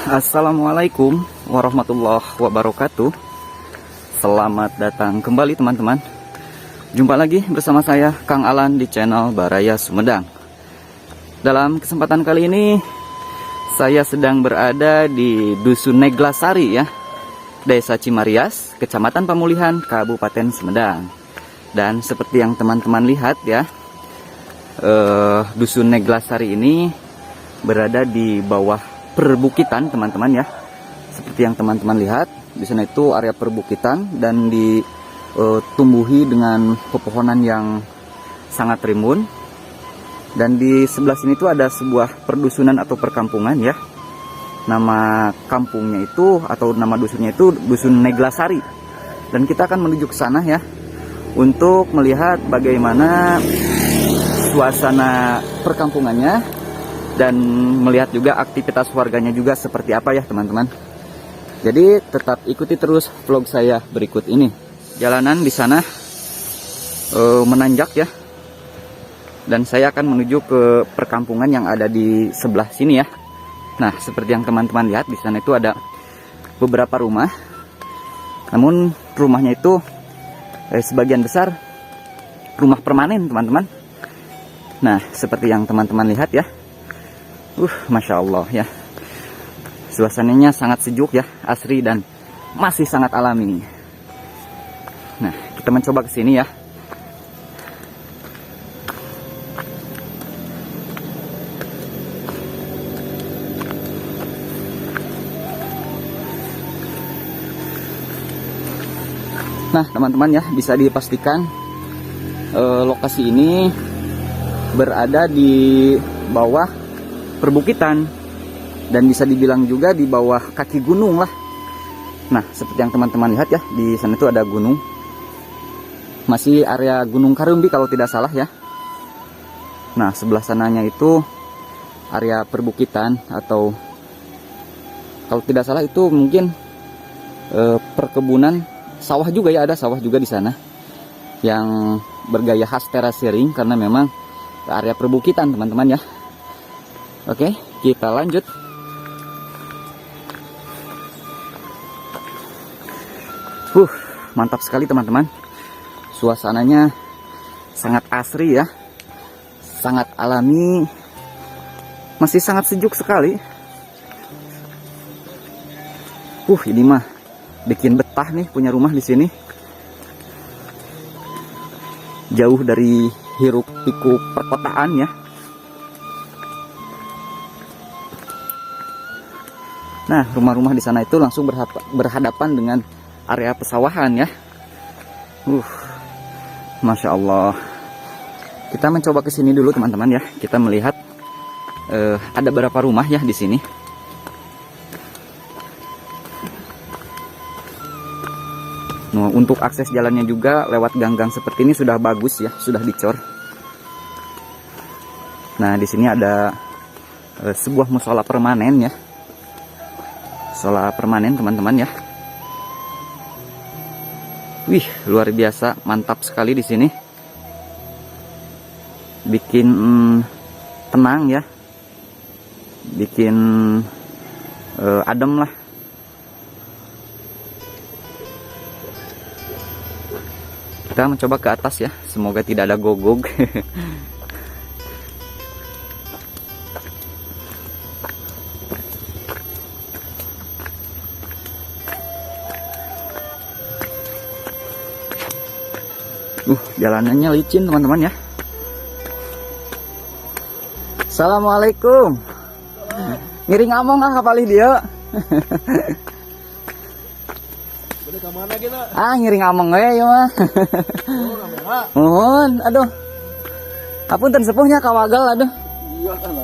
Assalamualaikum warahmatullahi wabarakatuh. Selamat datang kembali teman-teman. Jumpa lagi bersama saya Kang Alan di channel Baraya Sumedang. Dalam kesempatan kali ini saya sedang berada di Dusun Neglasari ya, Desa Cimarias, Kecamatan Pamulihan, Kabupaten Sumedang. Dan seperti yang teman-teman lihat ya, Dusun Neglasari ini berada di bawah perbukitan teman-teman ya. Seperti yang teman-teman lihat, di sana itu area perbukitan dan ditumbuhi dengan pepohonan yang sangat rimbun. Dan di sebelah sini tuh ada sebuah perdusunan atau perkampungan ya. Nama kampungnya itu atau nama dusunnya itu Dusun Neglasari. Dan kita akan menuju ke sana ya untuk melihat bagaimana suasana perkampungannya dan melihat juga aktivitas warganya juga seperti apa ya teman-teman. Jadi tetap ikuti terus vlog saya berikut ini. Jalanan di sana menanjak ya, dan saya akan menuju ke perkampungan yang ada di sebelah sini ya. Nah, seperti yang teman-teman lihat, di sana itu ada beberapa rumah. Namun rumahnya itu sebagian besar rumah permanen teman-teman. Nah, seperti yang teman-teman lihat ya. Masya Allah ya. Suasananya sangat sejuk ya, asri dan masih sangat alami. Nah, kita mencoba ke sini ya. Nah, teman-teman ya, bisa dipastikan lokasi ini berada di bawah perbukitan dan bisa dibilang juga di bawah kaki gunung lah. Nah, seperti yang teman-teman lihat ya, di sana itu ada gunung. Masih area Gunung Karumbi kalau tidak salah ya. Nah, sebelah sananya itu area perbukitan atau kalau tidak salah itu mungkin perkebunan sawah juga ya, ada sawah juga di sana yang bergaya khas terasering karena memang area perbukitan teman-teman ya. Oke, kita lanjut. Mantap sekali teman-teman. Suasananya sangat asri ya, sangat alami, masih sangat sejuk sekali. Ini mah bikin betah nih punya rumah di sini. Jauh dari hiruk pikuk perkotaan ya. Nah, rumah-rumah di sana itu langsung berhadapan dengan area pesawahan ya. Masya Allah. Kita mencoba ke sini dulu teman-teman ya. Kita melihat ada beberapa rumah ya di sini. Nah, untuk akses jalannya juga lewat gang-gang seperti ini sudah bagus ya, sudah dicor. Nah, di sini ada sebuah musola permanen ya. Musola permanen teman-teman ya. Luar biasa, mantap sekali di sini. Bikin tenang ya. Bikin adem lah. Kita mencoba ke atas ya, semoga tidak ada gogog. Jalanannya licin teman-teman ya. Assalamualaikum. Ngiring among kan kapalih dia. Boleh ke mana kita? Ngiring among we ya mah. Mohon, aduh. Apunten sepuhnya kawagal aduh. Iya kan.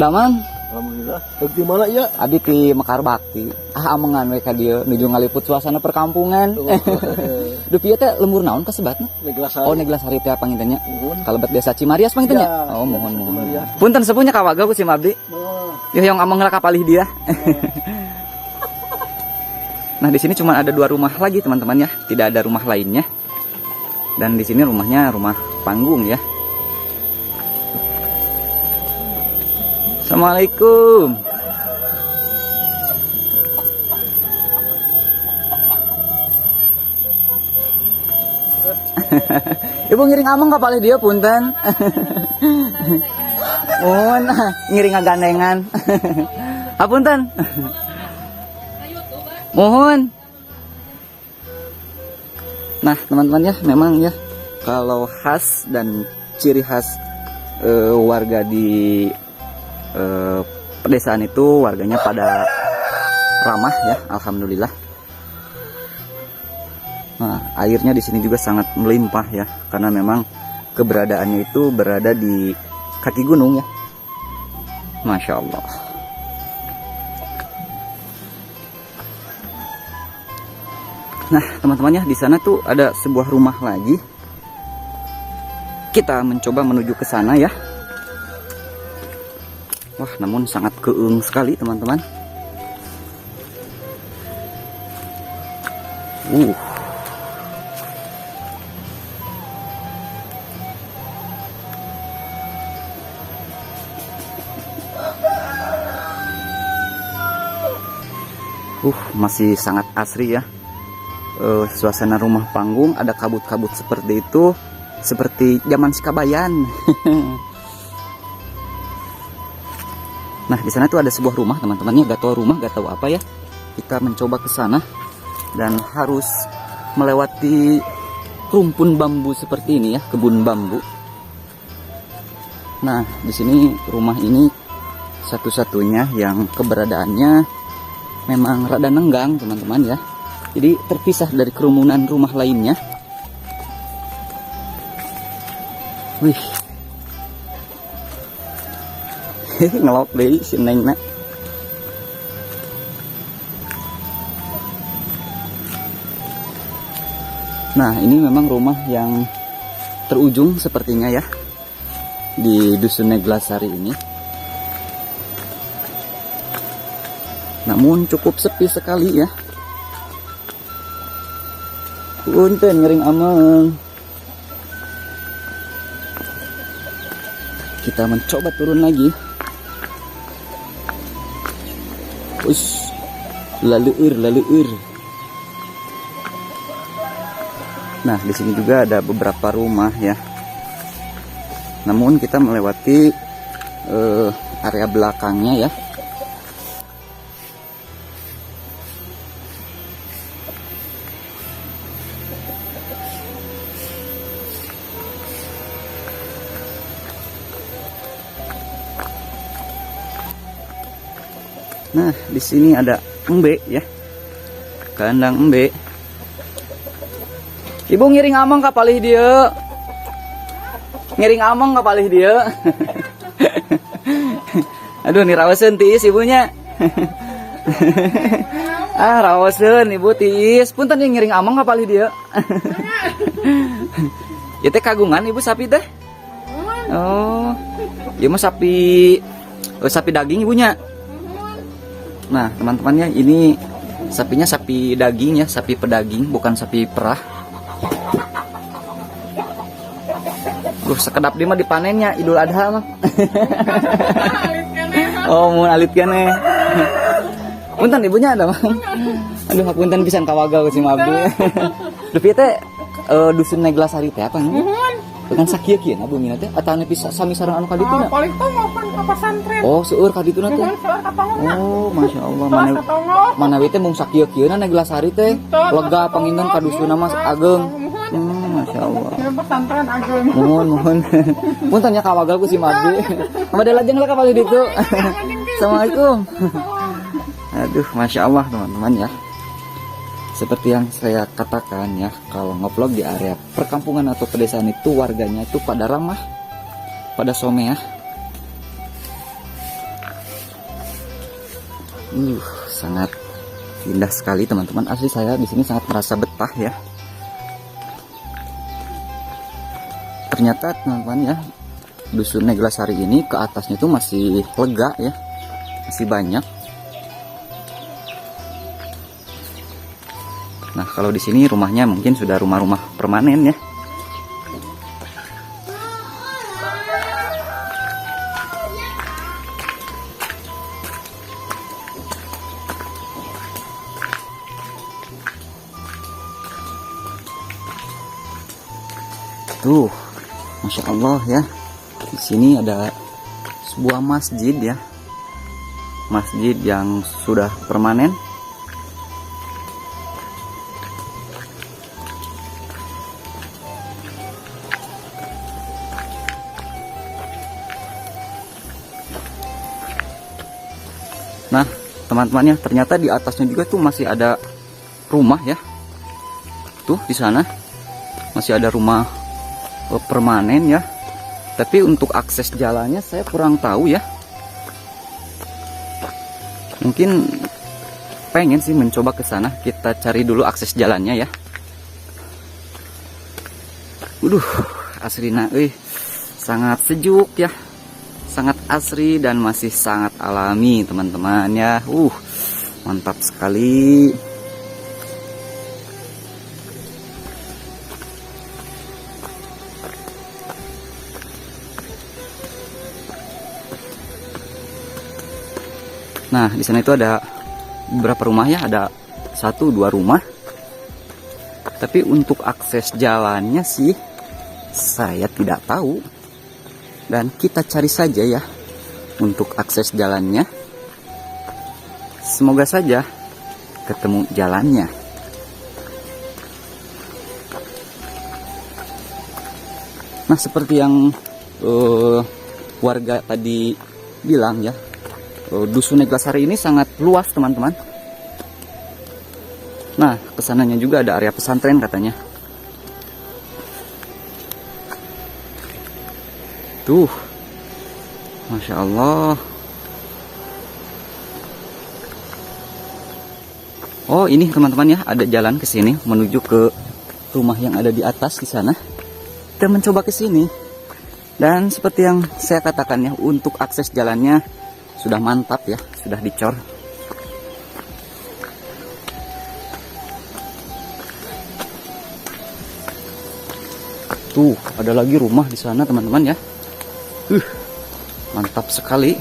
Damang. Alhamdulillah. Di mana ya? Abi di Mekar Bakti. Amengan we ka dieu nuju ngaliput suasana perkampungan. Duh pieu teh lembur naon kasebatna? Neglasari. Oh, Neglasari teh pangintennya. Kalebet Desa Cimarias pangintennya. Ya, Oh, mohon. Punten sepuhnya kawagal ku Sim Abdi. Yo yang among kapalih dia. Nah, di sini cuma ada 2 rumah lagi teman-teman ya. Tidak ada rumah lainnya. Dan di sini rumahnya rumah panggung ya. Assalamualaikum. Ibu ngiring among kapalih dia punten. Mohon ngiring agandengan. Hapunten. Mohon. Nah, teman-teman ya, memang ya kalau khas dan ciri khas warga di pedesaan itu warganya pada ramah ya, alhamdulillah. Nah, airnya di sini juga sangat melimpah ya, karena memang keberadaannya itu berada di kaki gunung ya. Masya Allah. Nah, teman-teman ya, di sana tuh ada sebuah rumah lagi. Kita mencoba menuju ke sana ya. Wah, namun sangat keung sekali teman-teman. Masih sangat asri ya. Suasana rumah panggung, ada kabut-kabut seperti itu, seperti zaman Sikabayan. Nah, di sana tuh ada sebuah rumah teman-temannya, gak tahu rumah, gak tahu apa ya. Kita mencoba ke sana dan harus melewati rumpun bambu seperti ini ya, kebun bambu. Nah, di sini rumah ini satu-satunya yang keberadaannya memang rada nenggang teman-teman ya. Jadi terpisah dari kerumunan rumah lainnya. Wih. Ngelok deh si Neng nak. Nah, ini memang rumah yang terujung sepertinya ya di Dusun Neglasari ini. Namun cukup sepi sekali ya. Punten ngering ameng. Kita mencoba turun lagi. Ush, laleur. Nah, di sini juga ada beberapa rumah ya. Namun kita melewati area belakangnya ya. Nah, di sini ada embe ya. Kandang embe. Ibu ngiring among kapalih dia. Ngiring among kapalih dia. Aduh, nih rawasen tiis ibunya. Rawasen ibu tiis. Punten yang ngiring among kapalih dia. Ya teh kagungan ibu sapi teh. Oh. Ya mah sapi daging ibunya. Nah, teman-temannya, ini sapinya sapi daging ya, sapi pedaging, bukan sapi perah. Sekedap dia mah dipanennya Idul Adha mah. Oh, mau alit kene. Punten ibunya ada mah. Aduh, punten pisan kawagal si Mabu. Duh teh Dusun Neglasari teh apa namanya? Bukan sakieu-kieu na bumi teh atau nepi sami sareng anu kaditu na. Paling tong maupun ke pesantren. Oh, seueur kaditu na teh. Oh, Masya Allah, mana we teh mung sakieu-kieu na Neglasari teh. Lega panginten ka dusun mah ageng. Masya Allah. Pesantren ageng. Mohon. Punten nya kawagal ku si Mabdi. Made lajeng lah ka bali ditu. Assalamualaikum. Aduh, Masya Allah teman-teman ya. Seperti yang saya katakan ya, kalau ngevlog di area perkampungan atau pedesaan itu warganya itu pada ramah, pada someah. Sangat indah sekali teman-teman. Asli saya di sini sangat merasa betah ya. Ternyata teman-teman ya, Dusun Neglasari ini ke atasnya itu masih lega ya, masih banyak. Nah, kalau di sini rumahnya mungkin sudah rumah-rumah permanen ya. Tuh, masya Allah ya. Di sini ada sebuah masjid ya, masjid yang sudah permanen. Nah, teman-temannya, ternyata di atasnya juga tuh masih ada rumah ya. Tuh di sana masih ada rumah permanen ya. Tapi untuk akses jalannya saya kurang tahu ya. Mungkin pengen sih mencoba ke sana. Kita cari dulu akses jalannya ya. Asrina, sangat sejuk ya. Sangat asri dan masih sangat alami teman-teman ya. Mantap sekali. Nah, di sana itu ada beberapa rumah ya, ada 1-2 rumah. Tapi untuk akses jalannya sih saya tidak tahu. Dan kita cari saja ya untuk akses jalannya. Semoga saja ketemu jalannya. Nah, seperti yang warga tadi bilang ya, Dusun Neglasari ini sangat luas teman-teman. Nah, kesananya juga ada area pesantren katanya. Tuh, masya Allah. Oh, ini teman-teman ya, ada jalan ke sini menuju ke rumah yang ada di atas di sana. Kita mencoba ke sini. Dan seperti yang saya katakan ya, untuk akses jalannya sudah mantap ya, sudah dicor. Tuh, ada lagi rumah di sana teman-teman ya. Mantap sekali.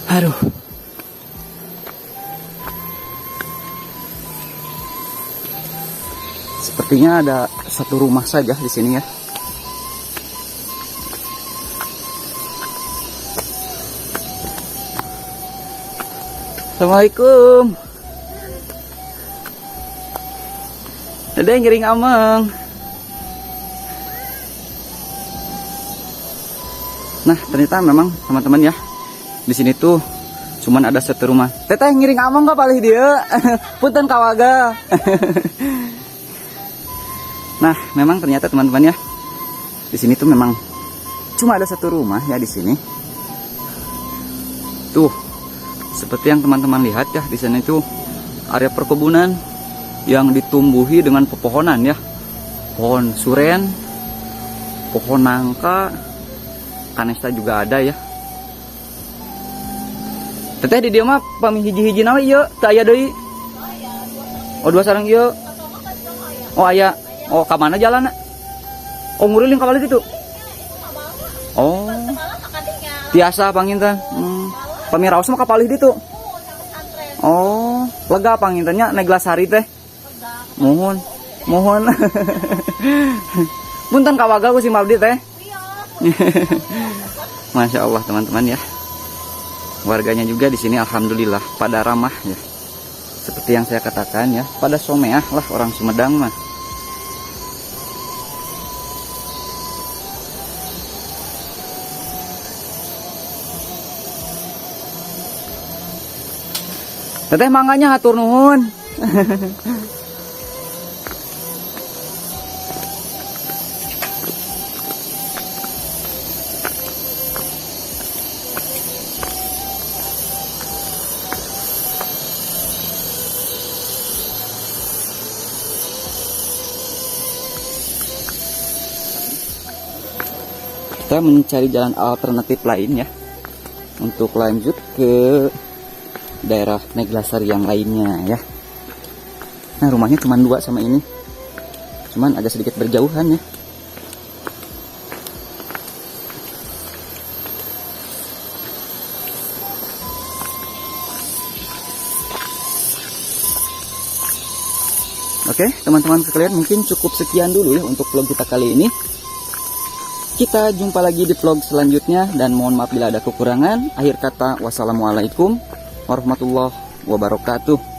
Aduh. Sepertinya ada 1 rumah saja di sini ya. Assalamualaikum. Ada yang ngiring ameng. Nah, ternyata memang teman-teman ya, di sini tuh cuman ada 1 rumah. Teteh ngiring ameng gak palih dia? Punten kawaga. Nah, memang ternyata teman-teman ya, di sini tuh memang cuma ada 1 rumah ya di sini. Tuh. Seperti yang teman-teman lihat ya, di sana itu area perkebunan yang ditumbuhi dengan pepohonan ya. Pohon suren, pohon nangka, kanesta juga ada ya. Teteh di dia mah pami hiji-hiji nawe ieu, teu aya deui. Oh, 2 sareng ieu. Oh, aya. Oh, ka mana jalanna? Oh, nguriling ka balik itu. Oh. Tiasa panginten. Pamiraos mah kapalih ditu. Oh, lega pangintennya Neglasari teh. Mohon. Punten kawaga ku si Mabdi teh. Masya Allah teman-teman ya. Warganya juga di sini alhamdulillah pada ramah ya. Seperti yang saya katakan ya, pada someah lah orang Sumedang mah. Teteh mangganya hatur nuhun. Kita mencari jalan alternatif lain ya, untuk lanjut ke daerah Neglasari yang lainnya ya. Nah, rumahnya cuma 2 sama ini. cuman agak sedikit berjauhan ya. Oke, teman-teman sekalian, mungkin cukup sekian dulu ya untuk vlog kita kali ini. Kita jumpa lagi di vlog selanjutnya, dan mohon maaf bila ada kekurangan. Akhir kata, wassalamualaikum warahmatullahi wabarakatuh.